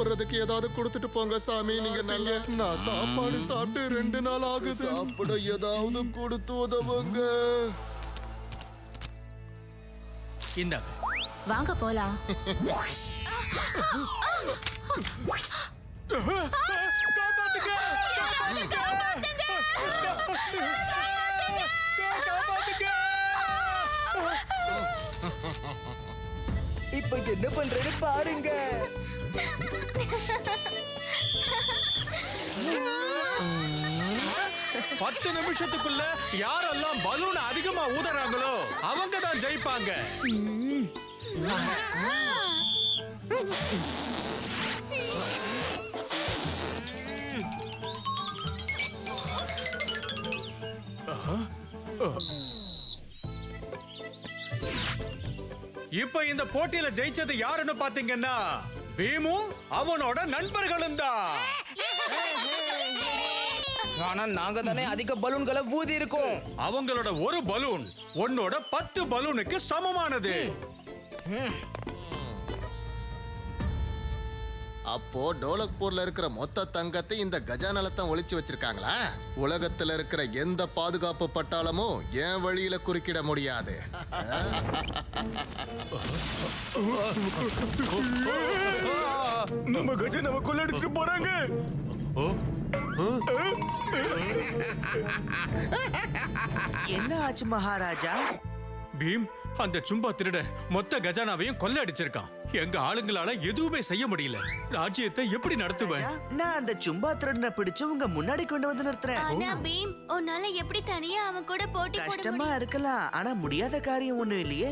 சாப்பிடுறதுக்கு ஏதாவது கொடுத்துட்டு போங்க சாமி. நீங்க நல்ல நான் சாப்பாடு சாப்பிட்டு 2 நாள் ஆகுது. சாப்பிட ஏதாவது கொடுத்து உதவுங்க. இந்தாங்க. வாங்க போலாம். காப்பாத்துங்க! இப்ப என்ன பண்றேன்னு பாருங்க. பத்து நிமிஷத்துக்குள்ள யாரெல்லாம் பலூன் அதிகமா ஊதுறாங்களோ அவங்க தான் ஜெயிப்பாங்க. இப்ப இந்த போட்டியில ஜெயிச்சது யாருன்னு பாத்தீங்கன்னா பீமும் அவனோட நண்பர்களும் தான். ஆனா நாங்க தானே அதிக பலூன்களை ஊதி இருக்கோம். அவங்களோட ஒரு பலூன் உன்னோட 10 பலூனுக்கு சமமானது. அப்போ டோலக்பூர்ல இருக்கிற மொத்த தங்கத்தை இந்த கஜானலத்தான் ஒளிச்சு வச்சிருக்காங்களா? உலகத்துல இருக்கிற எந்த பாதுகாப்பு பட்டாளமும் என் வழியில குறுக்கிட முடியாது. நம்ம கஜானாவை கொள்ளடிச்சிட்டு போறாங்க. என்ன ஆச்சு மகாராஜா? பீம், அந்த சும்பா திருட மொத்த கஜானாவையும் கொள்ள அடிச்சிருக்கான். எங்க ஆளுங்களால எதுவுமே செய்ய முடியல. ராஜ்யத்தை எப்படி நடத்துவேன்? நான் அந்த சும்பா திருடனை பிடிச்சு உங்க முன்னாடி கொண்டு வந்து நிறுத்துறேன். ஆனா பீம், உன்னால எப்படி தனியா அவன் கூட போட்டி போட கஷ்டமா இருக்கலாம், ஆனா முடியாத காரியம் ஒண்ணும் இல்லையே.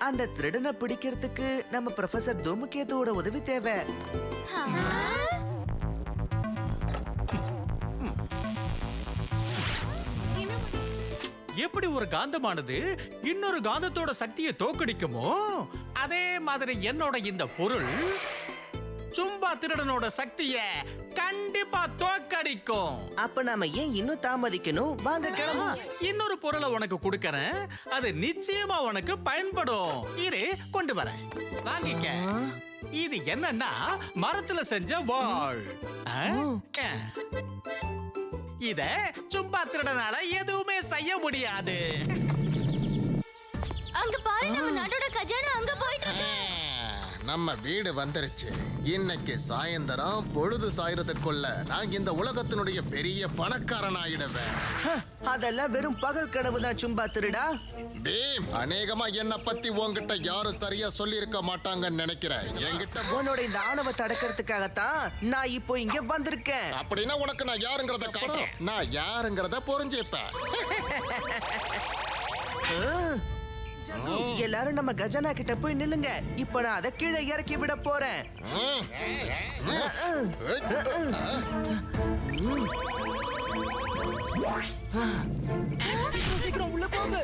அந்த திருடனை பிடிக்கிறதுக்கு நம்ம ப்ரொஃபசர் தூமகேதுவோட உதவி தேவை. எப்படி ஒரு காந்தமானது இன்னொரு காந்தத்தோட சக்தியை தோக்கடிக்குமோ அதே மாதிரி என்னோட இந்த பொருள் சும்பா திருடனோட சக்தியை கண்டிப்பா தோக்கடிக்கும். அப்ப நாம ஏன் இன்னும் தாமதிக்கணும்? வாங்க கிளம்புவோம். இன்னொரு பொருளை உனக்கு கொடுக்கறேன், அது நிச்சயமா உனக்கு பயன்படும். இரு, கொண்டு வரேன், வாங்கிக்க. இது என்னன்னா மரத்துல செஞ்ச வாள். இத சும்பா திருடனால எதுவுமே செய்ய முடியாது. அங்க பாரு, நம்ம நாட்டோட கஜானா அங்க போயிட்டு இருக்கு. நம்ம வீடு வந்துருச்சு. இன்னைக்கு சாயந்தரம் பொழுது சாயறதுக்குள்ள நான் இந்த உலகத்தினுடைய பெரிய பணக்காரன் ஆயிடுவேன். அதெல்லாம் வெறும் பகல் கனவு தான் சும்பா திருடா. பீம், அநேகமா என்ன பத்தி உன்கிட்ட யாரும் சரியா சொல்லி இருக்க மாட்டாங்கன்னு நினைக்கிறேன். என்கிட்ட உன்னோட இந்த ஆணவத்தை அடக்கிறதுக்காகத்தான் நான் இப்போ இங்க வந்திருக்கேன். அப்படின்னா உனக்கு நான் யாருங்கிறத காட்டு. நான் யாருங்கிறத புரிஞ்சுப்பேன். எல்லாரும் நம்ம கஜானா கிட்ட போய் நில்லுங்க. இப்ப நான் அதை கீழே இறக்கி விட போறேன். சீக்கிரம் சீக்கிரம் உள்ள போங்க.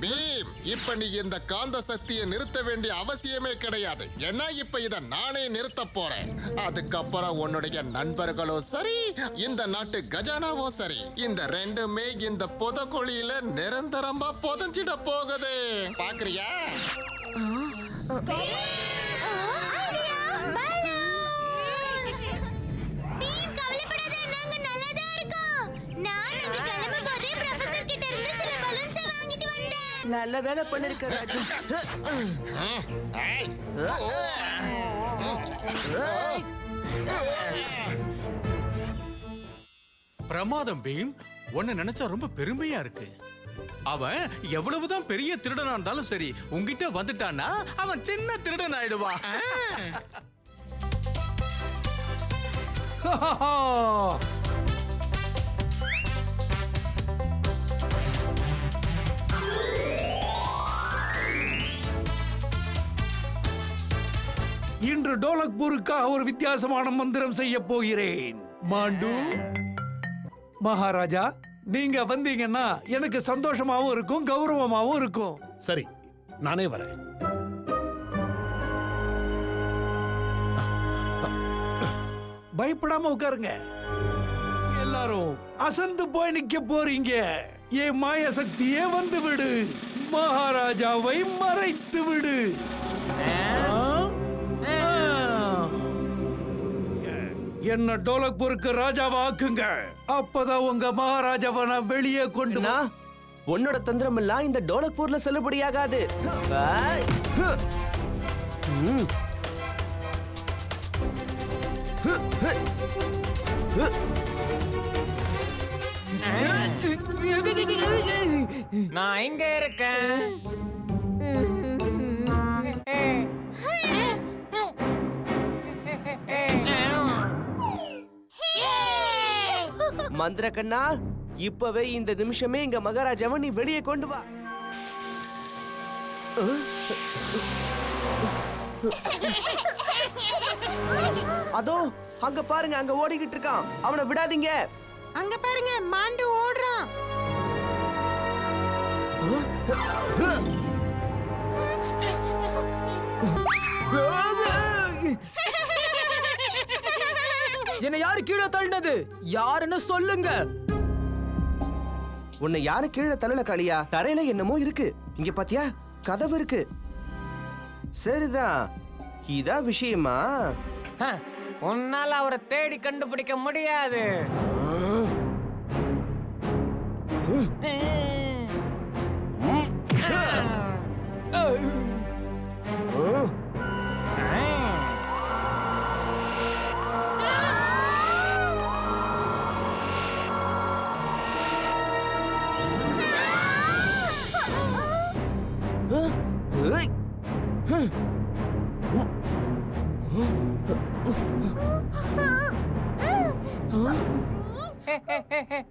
பீம், இப்ப நீ இந்த காந்த சக்தியை நிறுத்த வேண்டிய அவசியமே கிடையாது. ஏன்னா இப்ப இத நானே நிறுத்த போறேன். அதுக்கப்புறம் உன்னுடைய நண்பர்களோ சரி, இந்த நாட்டு கஜானாவோ சரி, இந்த ரெண்டுமே இந்த புதக்குழியில நிரந்தரமா புதஞ்சிட போகுது. பாக்குறியா? பீம், கவலைப்படாத, நாங்க நல்லாதான் இருக்கோம். நான் அங்க கிளம்பும் போதே ப்ரொஃபசர் கிட்ட இருந்து சில பலூன்ஸை வாங்கிட்டு வந்தேன். நல்ல வேலை பண்ணிருக்க ராஜு. பிரமாதம் பீம், உன்னை நினைச்சா ரொம்ப பெருமையா இருக்கு. அவன் எவ்வளவுதான் பெரிய திருடனா இருந்தாலும் சரி, உன்கிட்ட வந்துட்டான்னா அவன் சின்ன திருடன் ஆயிடுவான். இன்று டோலக்பூருக்காக ஒரு வித்தியாசமான மந்திரம் செய்ய போகிறேன். மாண்டு மகாராஜா, நீங்க வந்தீங்கன்னா எனக்கு சந்தோஷமாவும் இருக்கும், கௌரவமாவும் இருக்கும். சரி, நானே வரேன். பயப்படாம உட்காருங்க. எல்லாரும் அசந்து போய் நிக்க போறீங்க. என் மாய சக்தியே வந்து விடு. மகாராஜாவை மறைத்து விடு. என்ன டோலக்பூருக்கு ராஜாவை ஆக்குங்க. அப்பதான் உங்க மகாராஜாவை நான் வெளியே கொண்டு அண்ணா, உன்னோட தந்திரம் எல்லாம் இந்த டோலக்பூர்ல செல்லுபடியாகாது. ஆய். ம். நான் இங்க இருக்கேன். மந்திர கண்ணா, இப்பவே இந்த நிமிஷமே இங்க மகாராஜாவை நீ வெளியே கொண்டு வா. அதோ அங்க பாருங்க, அங்க ஓடிக்கிட்டு இருக்கான். அவனை விடாதீங்க. அங்க பாருங்க, மாண்டு ஓடுறான். என்ன யாரு கீழே தள்ளினது? யாருன்னு சொல்லுங்க. உன்னை யாரு கீழே தள்ளல காளியா? தரையில என்னமோ இருக்கு. இங்க பாத்தியா, கதவு இருக்கு. சரிதான், இதான் விஷயமா? உன்னால அவரை தேடி கண்டுபிடிக்க முடியாது.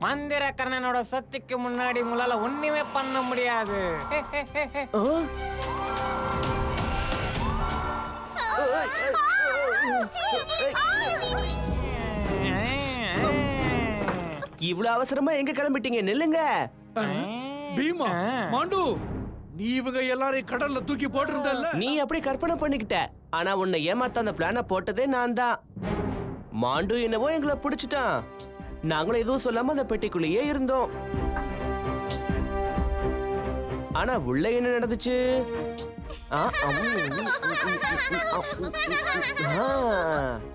மந்திரக்கண்ணனோட சக்திக்கு முன்னாடி உங்களால ஒண்ணுமே பண்ண முடியாது. இவ்வளவு அவசரமா எங்க கிளம்பிட்டீங்க? நில்லுங்க. பீமா, மாண்டு, நீ இவங்க எல்லாரையும் கடல்ல தூக்கி போட்டிருந்தல்ல. நீ அப்படி கற்பனை பண்ணிக்கிட்ட. ஆனா உன்னை ஏமாத்த அந்த பிளான போட்டதே நான் தான். மாண்டு என்னவோ எங்களை பிடிச்சிட்டான். நாங்களும் எதுவும் சொல்லாம அந்த பெட்டிக்குள்ளேயே இருந்தோம். ஆனா உள்ள என்ன நடந்துச்சு?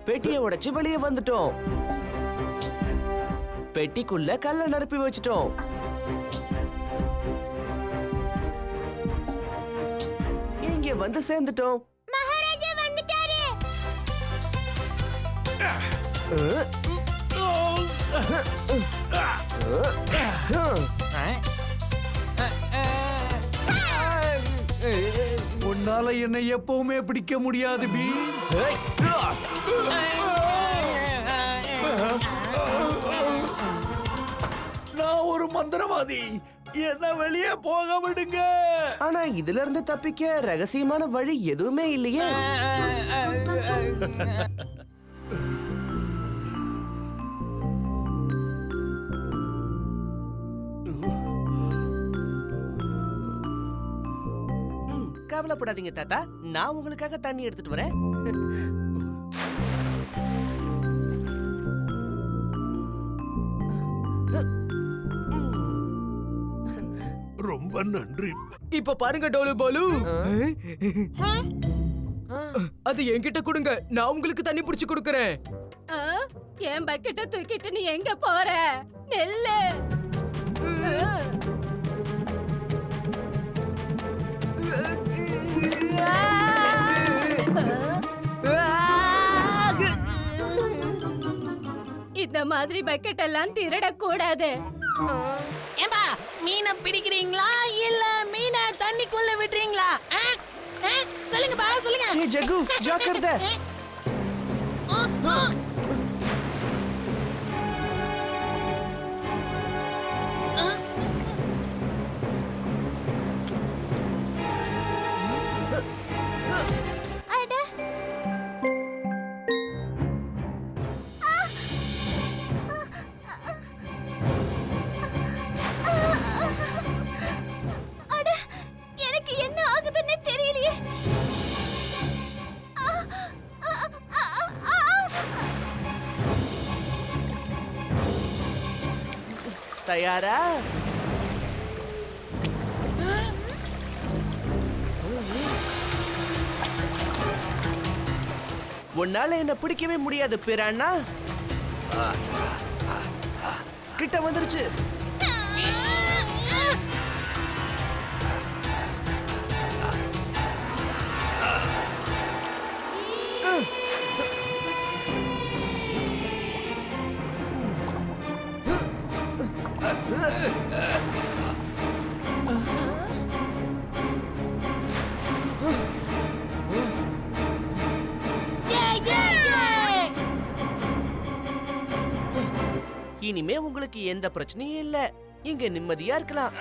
பெட்டியை உடைச்சு வெளியே வந்துட்டோம். பெட்டிக்குள்ள கல்ல நிரப்பி வச்சிட்டோம். இங்க வந்து சேர்ந்துட்டோம். மகாராஜா வந்துட்டாரு. உன்னால என்னை எப்பவுமே பிடிக்க முடியாது பீ. நான் ஒரு மந்திரவாதி, என்ன வெளியே போக விடுங்க. ஆனா இதுல இருந்து தப்பிக்க ரகசியமான வழி எதுவுமே இல்லையே. கவலைப்படாதீங்க தாத்தா, நான் உங்களுக்காக தண்ணி எடுத்துட்டு வரேன். ரொம்ப நன்றி. இப்ப பாருங்க டோலு பாலு, அது என்கிட்ட கொடுங்க, நான் உங்களுக்கு தண்ணி புடிச்சு கொடுக்கறேன். என் பக்கெட்ட தூக்கிட்டு நீ எங்க போற? நெல்லு. இந்த மாதிரி பக்கெட் எல்லாம் திருடக்கூடாது. ஏண்டா, மீனை பிடிக்கிறீங்களா இல்ல மீனை தண்ணிக்குள்ள விடுறீங்களா? சொல்லுங்க பா, சொல்லுங்க. ஏய் ஜக்கு, ஜாக்கிரதை. அட, அட, எனக்கு என்ன ஆகுதுன்னு தெரியலையே. தயாரா? உன்னால என்ன பிடிக்கவே முடியாது பிரானா. கிட்ட வந்துருச்சு. இனிமே உங்களுக்கு எந்த பிரச்சனையும் இல்ல. இங்க நிம்மதியா இருக்கலாம்.